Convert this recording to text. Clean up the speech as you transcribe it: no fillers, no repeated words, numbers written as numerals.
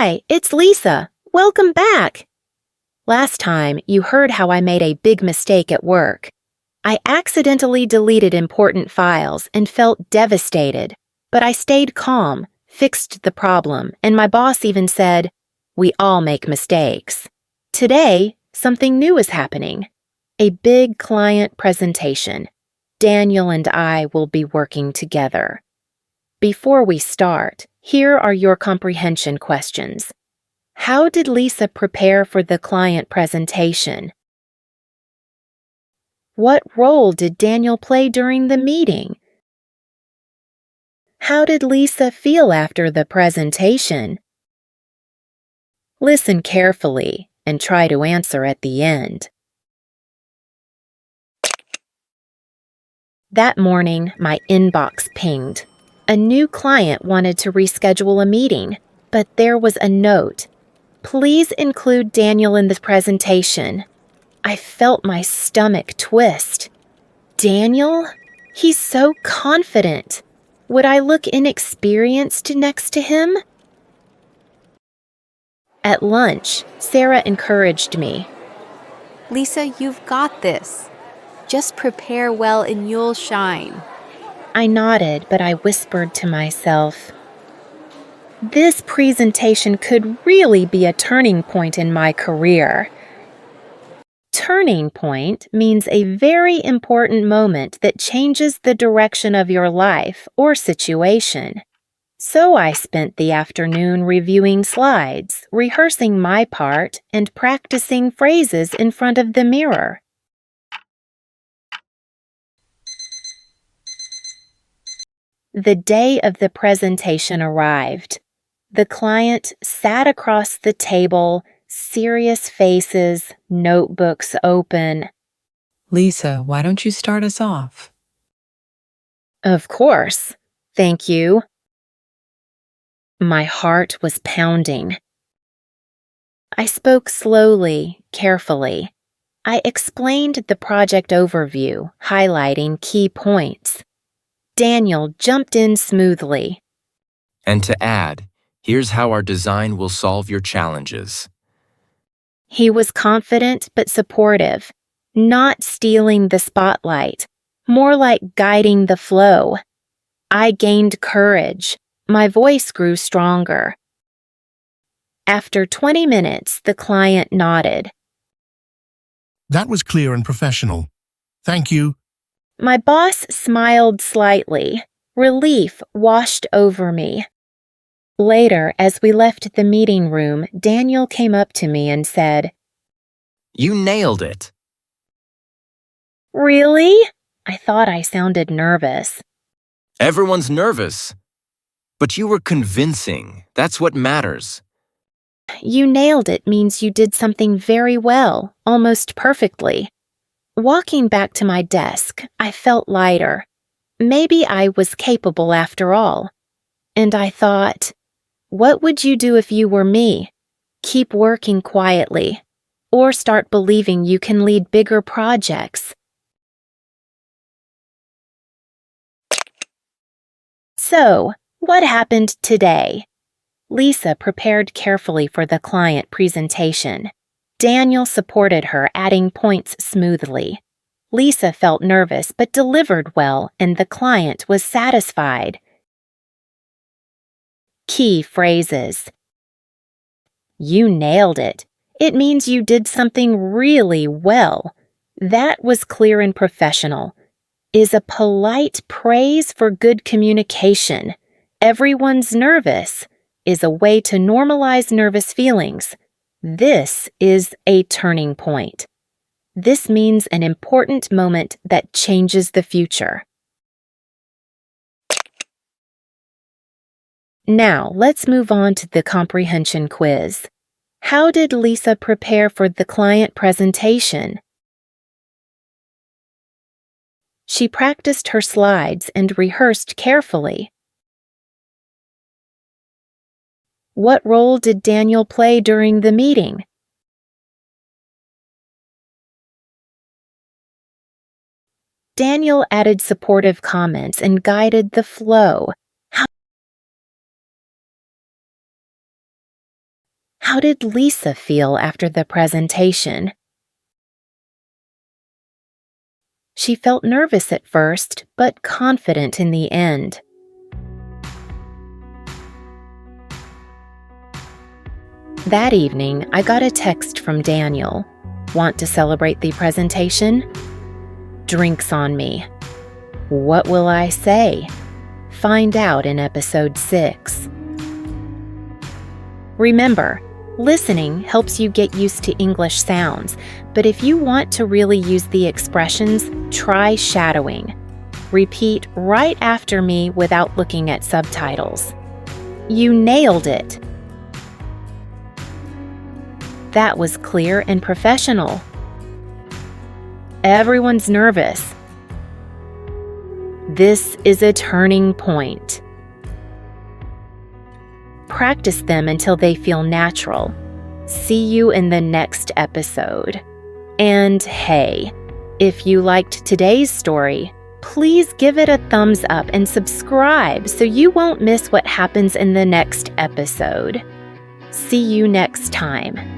Hi, it's Lisa. Welcome back. Last time, you heard how I made a big mistake at work. I accidentally deleted important files and felt devastated, but I stayed calm, fixed the problem, and my boss even said, "We all make mistakes." Today, something new is happening. A big client presentation. Daniel and I will be working together. Before we start, here are your comprehension questions. How did Lisa prepare for the client presentation? What role did Daniel play during the meeting? How did Lisa feel after the presentation? Listen carefully and try to answer at the end. That morning, my inbox pinged. A new client wanted to reschedule a meeting, but there was a note. Please include Daniel in the presentation. I felt my stomach twist. Daniel? He's so confident. Would I look inexperienced next to him? At lunch, Sarah encouraged me. Lisa, you've got this. Just prepare well and you'll shine. I nodded, but I whispered to myself, this presentation could really be a turning point in my career. Turning point means a very important moment that changes the direction of your life or situation. So I spent the afternoon reviewing slides, rehearsing my part, and practicing phrases in front of the mirror. The day of the presentation arrived. The client sat across the table, serious faces, notebooks open. Lisa, why don't you start us off? Of course. Thank you. My heart was pounding. I spoke slowly, carefully. I explained the project overview, highlighting key points. Daniel jumped in smoothly. And to add, here's how our design will solve your challenges. He was confident but supportive, not stealing the spotlight, more like guiding the flow. I gained courage. My voice grew stronger. After 20 minutes, the client nodded. That was clear and professional. Thank you. My boss smiled slightly. Relief washed over me. Later, as we left the meeting room, Daniel came up to me and said, You nailed it. Really? I thought I sounded nervous. Everyone's nervous. But you were convincing. That's what matters. You nailed it means you did something very well, almost perfectly. Walking back to my desk, I felt lighter. Maybe I was capable after all. And I thought, what would you do if you were me? Keep working quietly, or start believing you can lead bigger projects. So, what happened today? Lisa prepared carefully for the client presentation. Daniel supported her, adding points smoothly. Lisa felt nervous but delivered well, and the client was satisfied. Key phrases. You nailed it. It means you did something really well. That was clear and professional. Is a polite praise for good communication. Everyone's nervous. Is a way to normalize nervous feelings. This is a turning point. This means an important moment that changes the future. Now, let's move on to the comprehension quiz. How did Lisa prepare for the client presentation? She practiced her slides and rehearsed carefully. What role did Daniel play during the meeting? Daniel added supportive comments and guided the flow. How did Lisa feel after the presentation? She felt nervous at first, but confident in the end. That evening, I got a text from Daniel. Want to celebrate the presentation? Drinks on me. What will I say? Find out in episode 6. Remember, listening helps you get used to English sounds, but if you want to really use the expressions, try shadowing. Repeat right after me without looking at subtitles. You nailed it! That was clear and professional. Everyone's nervous. This is a turning point. Practice them until they feel natural. See you in the next episode. And hey, if you liked today's story, please give it a thumbs up and subscribe so you won't miss what happens in the next episode. See you next time.